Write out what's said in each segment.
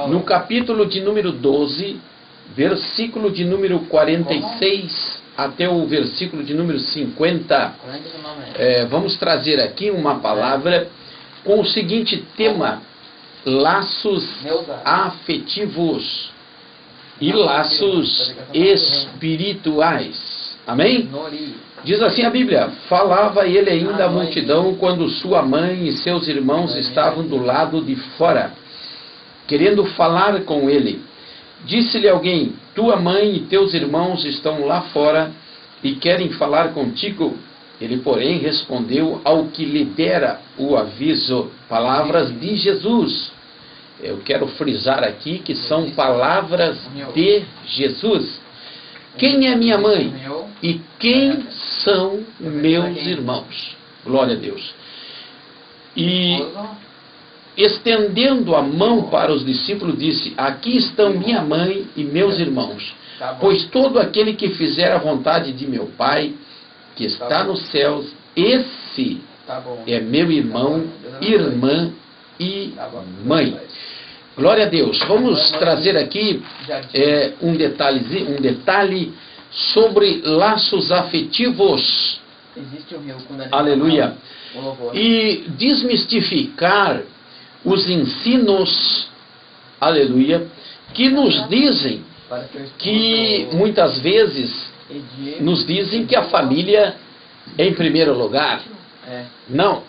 no capítulo de número 12, versículo de número 46 até o versículo de número 50. Vamos trazer aqui uma palavra com o seguinte tema: laços afetivos e laços espirituais. Amém? Diz assim a Bíblia: falava ele ainda à multidão quando sua mãe e seus irmãos estavam do lado de fora, querendo falar com ele. Disse-lhe alguém: tua mãe e teus irmãos estão lá fora e querem falar contigo. Ele, porém, respondeu ao que lhe dera o aviso, palavras de Jesus. Eu quero frisar aqui que são palavras de Jesus. Quem é minha mãe? E quem são meus irmãos? Glória a Deus. E estendendo a mão para os discípulos, disse: aqui estão minha mãe e meus irmãos. Pois todo aquele que fizer a vontade de meu Pai, que está nos céus, esse é meu irmão, irmã e mãe. Glória a Deus. Vamos trazer aqui um detalhe sobre laços afetivos. Aleluia. E desmistificar os ensinos, aleluia, que nos dizem que muitas vezes nos dizem que a família é em primeiro lugar. Não.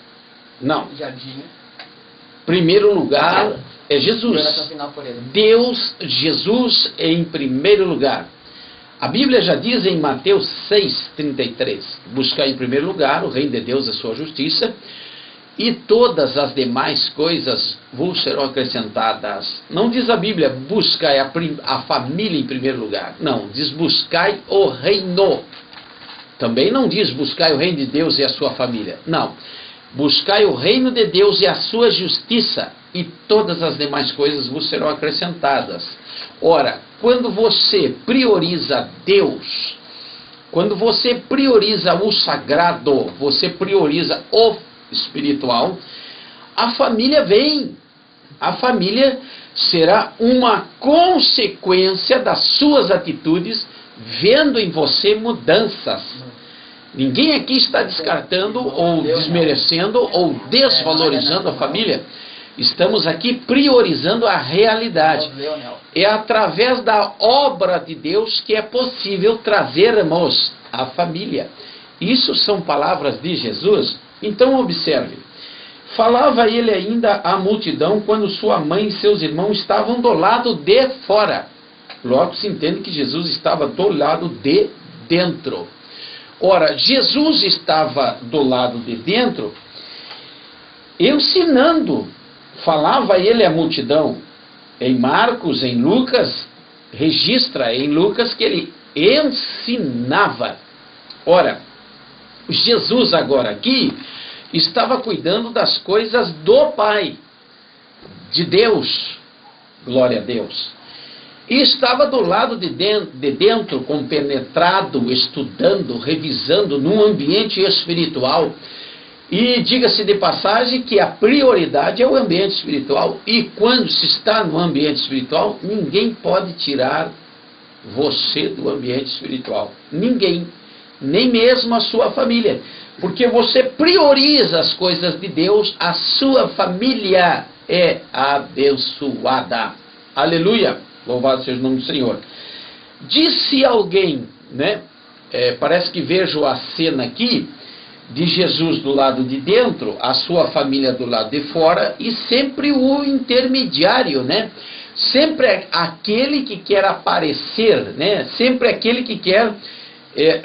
Primeiro lugar é Jesus. Deus, Jesus é em primeiro lugar. A Bíblia já diz em Mateus 6,33: buscar em primeiro lugar o reino de Deus e a sua justiça, e todas as demais coisas vos serão acrescentadas. Não diz a Bíblia: buscai a família em primeiro lugar. Não, diz: buscai o reino. Também não diz: buscai o reino de Deus e a sua família. Não. Buscai o reino de Deus e a sua justiça, e todas as demais coisas vos serão acrescentadas. Ora, quando você prioriza Deus, quando você prioriza o sagrado, você prioriza o espiritual, a família vem. A família será uma consequência das suas atitudes, vendo em você mudanças. Ninguém aqui está descartando ou desmerecendo ou desvalorizando a família. Estamos aqui priorizando a realidade. É através da obra de Deus que é possível trazermos a família. Isso são palavras de Jesus. Então observe: falava ele ainda à multidão quando sua mãe e seus irmãos estavam do lado de fora. Logo se entende que Jesus estava do lado de dentro. Ora, Jesus estava do lado de dentro ensinando. Falava ele à multidão. Em Marcos, em Lucas, registra em Lucas que ele ensinava. Ora, Jesus agora aqui estava cuidando das coisas do Pai, de Deus, glória a Deus, e estava do lado de dentro, compenetrado, estudando, revisando, num ambiente espiritual. E diga-se de passagem que a prioridade é o ambiente espiritual, e quando se está no ambiente espiritual, ninguém pode tirar você do ambiente espiritual, ninguém, nem mesmo a sua família. Porque você prioriza as coisas de Deus, a sua família é abençoada. Aleluia! Louvado seja o nome do Senhor. Disse alguém, né? Parece que vejo a cena aqui de Jesus do lado de dentro, a sua família do lado de fora, e sempre o intermediário, né? Sempre aquele que quer aparecer, né? Sempre aquele que quer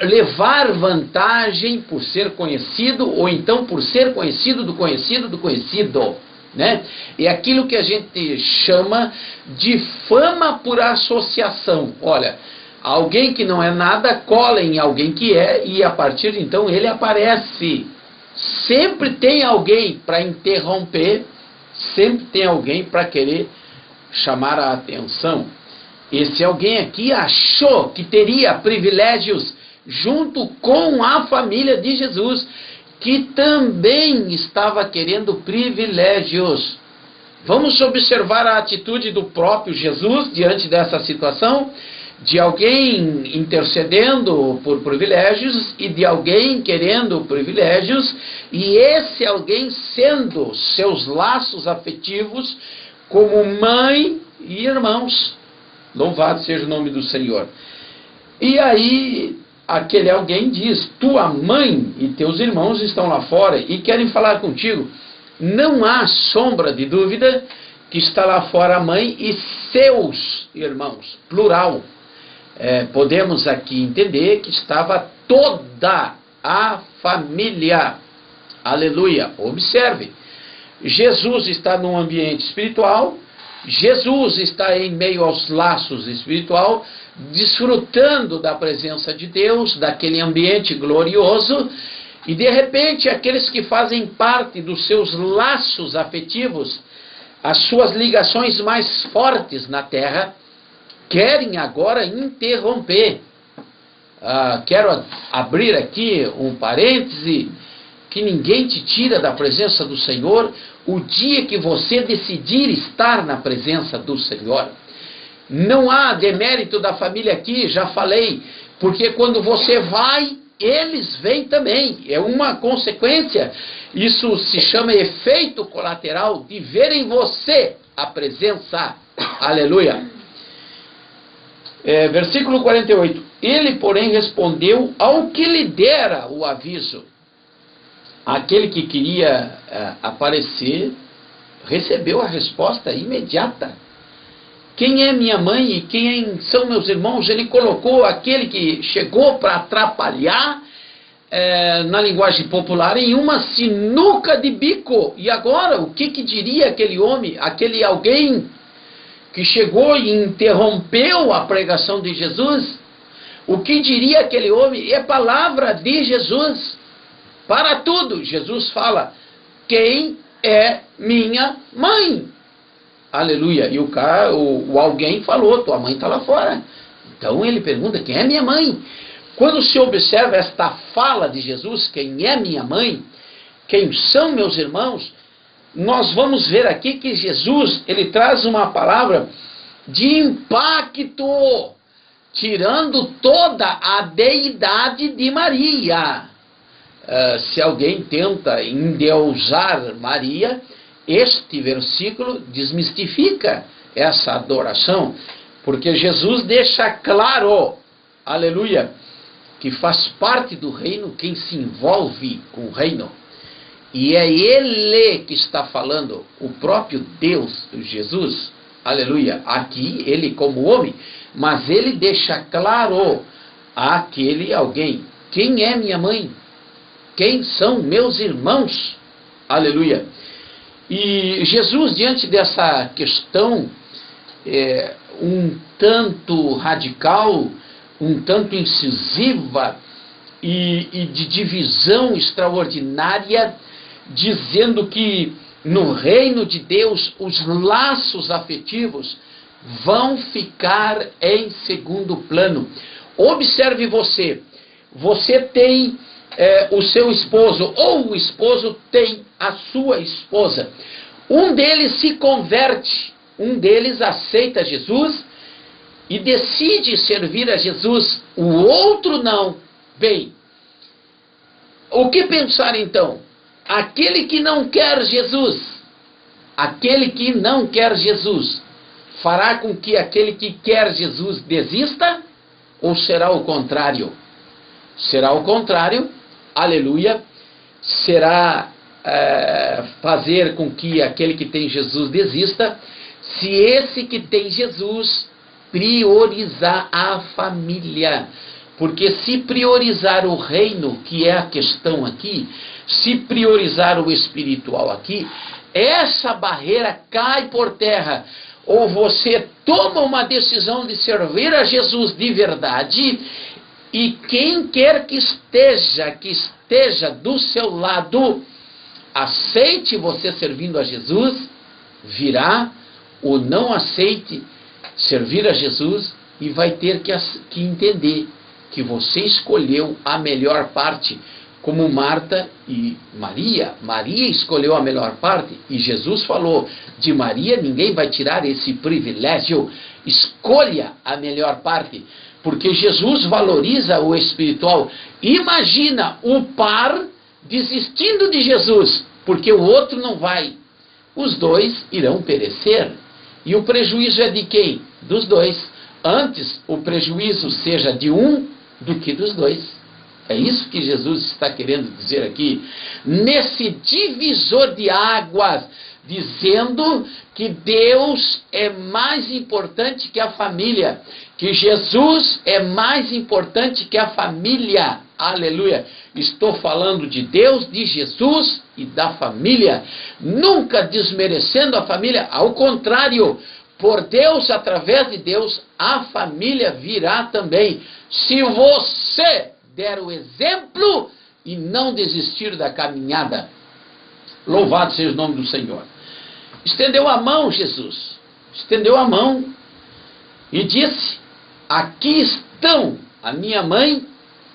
levar vantagem por ser conhecido, ou então por ser conhecido do conhecido do conhecido, né? É aquilo que a gente chama de fama por associação. Olha, alguém que não é nada cola em alguém que é, e a partir de então ele aparece. Sempre tem alguém para interromper, sempre tem alguém para querer chamar a atenção. Esse alguém aqui achou que teria privilégios junto com a família de Jesus, que também estava querendo privilégios. Vamos observar a atitude do próprio Jesus diante dessa situação, de alguém intercedendo por privilégios e de alguém querendo privilégios, e esse alguém sendo seus laços afetivos como mãe e irmãos. Louvado seja o nome do Senhor. E aí aquele alguém diz: tua mãe e teus irmãos estão lá fora e querem falar contigo. Não há sombra de dúvida que está lá fora a mãe e seus irmãos, plural. Podemos aqui entender que estava toda a família. Aleluia. Observe, Jesus está num ambiente espiritual, Jesus está em meio aos laços espiritual, desfrutando da presença de Deus, daquele ambiente glorioso, e de repente aqueles que fazem parte dos seus laços afetivos, as suas ligações mais fortes na terra, querem agora interromper. Quero abrir aqui um parêntese, que ninguém te tira da presença do Senhor o dia que você decidir estar na presença do Senhor. Não há demérito da família aqui, já falei, porque quando você vai, eles vêm também. É uma consequência. Isso se chama efeito colateral de ver em você a presença. Aleluia. Versículo 48. Ele, porém, respondeu ao que lhe dera o aviso. Aquele que queria aparecer recebeu a resposta imediata. Quem é minha mãe e quem são meus irmãos? Ele colocou aquele que chegou para atrapalhar, na linguagem popular, em uma sinuca de bico. E agora, o que diria aquele homem, aquele alguém que chegou e interrompeu a pregação de Jesus? O que diria aquele homem? É palavra de Jesus. Para tudo, Jesus fala: quem é minha mãe? Aleluia. E o alguém falou: tua mãe está lá fora. Então ele pergunta: quem é minha mãe? Quando se observa esta fala de Jesus, quem é minha mãe, quem são meus irmãos, nós vamos ver aqui que Jesus, ele traz uma palavra de impacto, tirando toda a deidade de Maria. Se alguém tenta endeusar Maria, este versículo desmistifica essa adoração, porque Jesus deixa claro, aleluia, que faz parte do reino quem se envolve com o reino. E é Ele que está falando, o próprio Deus, Jesus, aleluia, aqui Ele como homem, mas Ele deixa claro àquele alguém: quem é minha mãe? Quem são meus irmãos? Aleluia. E Jesus, diante dessa questão um tanto radical, um tanto incisiva e de divisão extraordinária, dizendo que no reino de Deus os laços afetivos vão ficar em segundo plano. Observe você tem o seu esposo, ou o esposo tem a sua esposa. Um deles se converte, um deles aceita Jesus e decide servir a Jesus, o outro não. Bem, o que pensar então? Aquele que não quer Jesus, fará com que aquele que quer Jesus desista? Ou será o contrário? Será o contrário, aleluia, será fazer com que aquele que tem Jesus desista, se esse que tem Jesus priorizar a família. Porque se priorizar o reino, que é a questão aqui, se priorizar o espiritual aqui, essa barreira cai por terra. Ou você toma uma decisão de servir a Jesus de verdade, e quem quer que esteja do seu lado, aceite você servindo a Jesus, virá, ou não aceite servir a Jesus, e vai ter que entender que você escolheu a melhor parte, como Marta e Maria. Maria escolheu a melhor parte, e Jesus falou: de Maria, ninguém vai tirar esse privilégio. Escolha a melhor parte, porque Jesus valoriza o espiritual. Imagina o par desistindo de Jesus, porque o outro não vai. Os dois irão perecer. E o prejuízo é de quem? Dos dois. Antes o prejuízo seja de um do que dos dois. É isso que Jesus está querendo dizer aqui, nesse divisor de águas, dizendo que Deus é mais importante que a família, que Jesus é mais importante que a família. Aleluia! Estou falando de Deus, de Jesus e da família, nunca desmerecendo a família, ao contrário, por Deus, através de Deus, a família virá também. Se você der o exemplo e não desistir da caminhada. Louvado seja o nome do Senhor. Estendeu a mão, Jesus. Estendeu a mão e disse: aqui estão a minha mãe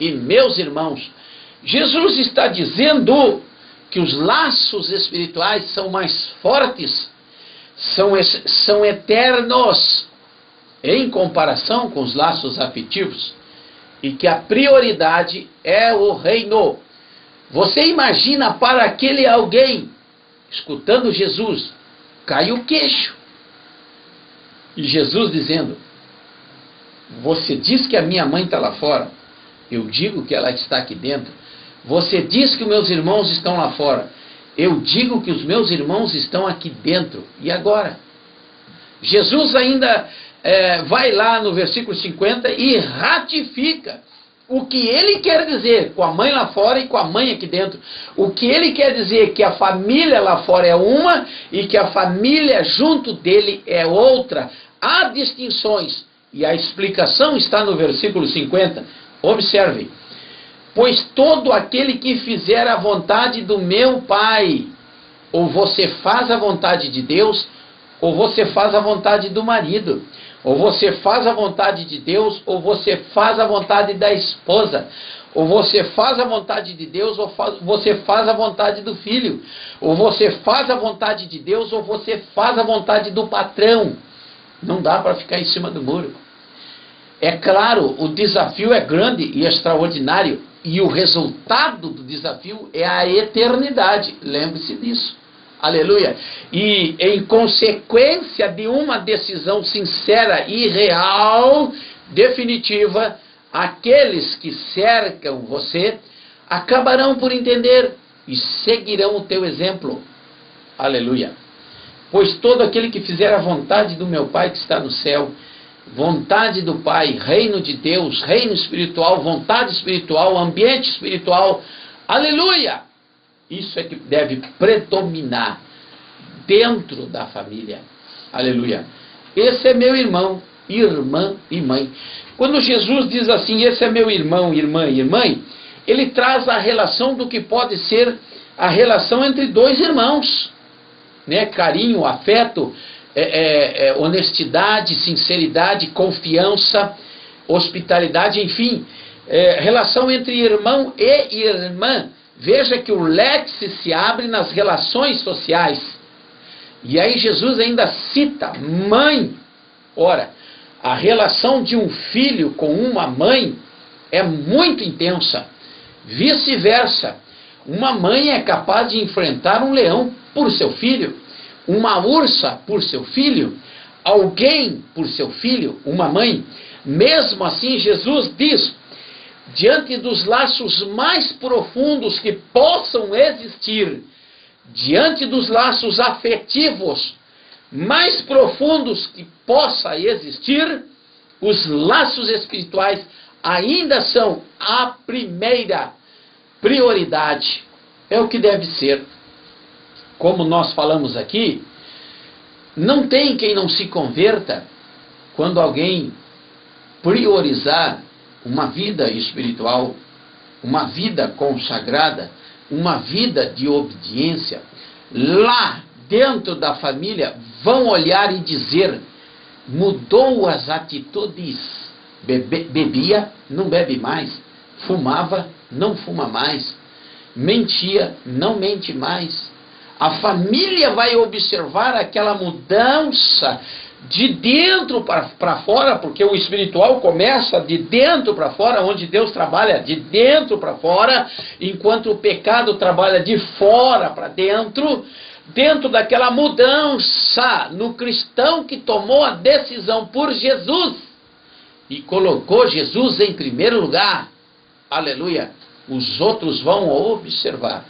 e meus irmãos. Jesus está dizendo que os laços espirituais são mais fortes, são eternos em comparação com os laços afetivos, e que a prioridade é o reino. Você imagina para aquele alguém, escutando Jesus, cai o queixo. E Jesus dizendo: você diz que a minha mãe está lá fora, eu digo que ela está aqui dentro. Você diz que os meus irmãos estão lá fora, eu digo que os meus irmãos estão aqui dentro. E agora? Jesus ainda vai lá no versículo 50 e ratifica o que ele quer dizer com a mãe lá fora e com a mãe aqui dentro. O que ele quer dizer que a família lá fora é uma e que a família junto dele é outra. Há distinções e a explicação está no versículo 50. Observe: pois todo aquele que fizer a vontade do meu Pai, ou você faz a vontade de Deus, ou você faz a vontade do marido, ou você faz a vontade de Deus, ou você faz a vontade da esposa, ou você faz a vontade de Deus, ou você faz a vontade do filho, ou você faz a vontade de Deus, ou você faz a vontade do patrão. Não dá para ficar em cima do muro. É claro, o desafio é grande e extraordinário, e o resultado do desafio é a eternidade. Lembre-se disso. Aleluia. E em consequência de uma decisão sincera e real, definitiva, aqueles que cercam você acabarão por entender e seguirão o teu exemplo. Aleluia. Pois todo aquele que fizer a vontade do meu Pai que está no céu, vontade do Pai, reino de Deus, reino espiritual, vontade espiritual, ambiente espiritual, aleluia! Isso é que deve predominar dentro da família. Aleluia. Esse é meu irmão, irmã e mãe. Quando Jesus diz assim, esse é meu irmão, irmã e mãe, ele traz a relação do que pode ser a relação entre dois irmãos. Né? Carinho, afeto, honestidade, sinceridade, confiança, hospitalidade, enfim. Relação entre irmão e irmã. Veja que o leque se abre nas relações sociais. E aí Jesus ainda cita mãe. Ora, a relação de um filho com uma mãe é muito intensa. Vice-versa. Uma mãe é capaz de enfrentar um leão por seu filho, uma ursa por seu filho, alguém por seu filho, uma mãe. Mesmo assim, Jesus diz: diante dos laços mais profundos que possam existir, diante dos laços afetivos mais profundos que possa existir, os laços espirituais ainda são a primeira prioridade. É o que deve ser. Como nós falamos aqui, não tem quem não se converta quando alguém priorizar uma vida espiritual, uma vida consagrada, uma vida de obediência. Lá dentro da família vão olhar e dizer: mudou as atitudes, bebia, não bebe mais, fumava, não fuma mais, mentia, não mente mais, A família vai observar aquela mudança de dentro para fora, porque o espiritual começa de dentro para fora, onde Deus trabalha de dentro para fora, enquanto o pecado trabalha de fora para dentro. Dentro daquela mudança no cristão que tomou a decisão por Jesus e colocou Jesus em primeiro lugar, aleluia, os outros vão observar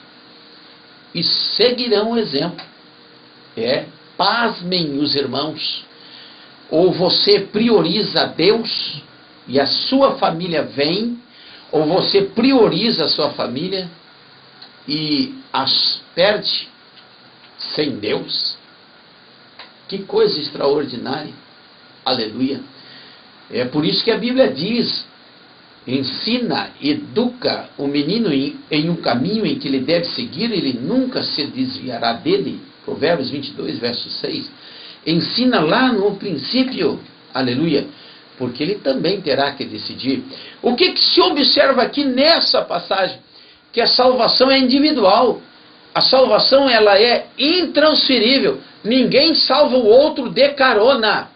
e seguirão o exemplo. Pasmem os irmãos, ou você prioriza Deus e a sua família vem, ou você prioriza a sua família e as perde sem Deus. Que coisa extraordinária, aleluia. É por isso que a Bíblia diz: ensina, educa o menino em um caminho em que ele deve seguir, ele nunca se desviará dele. Provérbios 22, verso 6. Ensina lá no princípio, aleluia, porque ele também terá que decidir. O que se observa aqui nessa passagem? Que a salvação é individual. A salvação, ela é intransferível. Ninguém salva o outro de carona.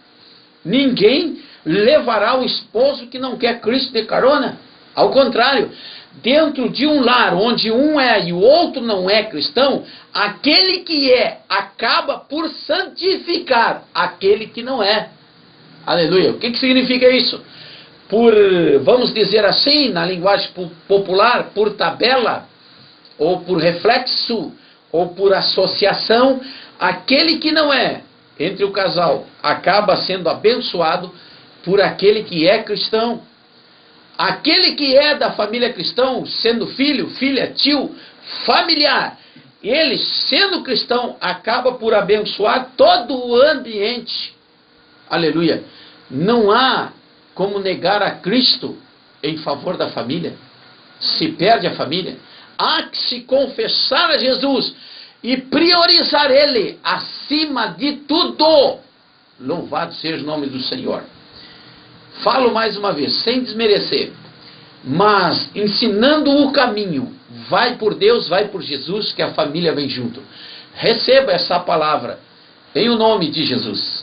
Ninguém levará o esposo que não quer Cristo de carona. Ao contrário, dentro de um lar onde um é e o outro não é cristão, aquele que é acaba por santificar aquele que não é. Aleluia. O que significa isso? Por, vamos dizer assim, na linguagem popular, por tabela, ou por reflexo, ou por associação, aquele que não é entre o casal acaba sendo abençoado por aquele que é cristão. Aquele que é da família cristã, sendo filho, filha, tio, familiar, ele sendo cristão acaba por abençoar todo o ambiente. Aleluia. Não há como negar a Cristo em favor da família. Se perde a família. Há que se confessar a Jesus e priorizar Ele acima de tudo. Louvado seja o nome do Senhor. Falo mais uma vez, sem desmerecer, mas ensinando o caminho. Vai por Deus, vai por Jesus, que a família vem junto. Receba essa palavra em o nome de Jesus.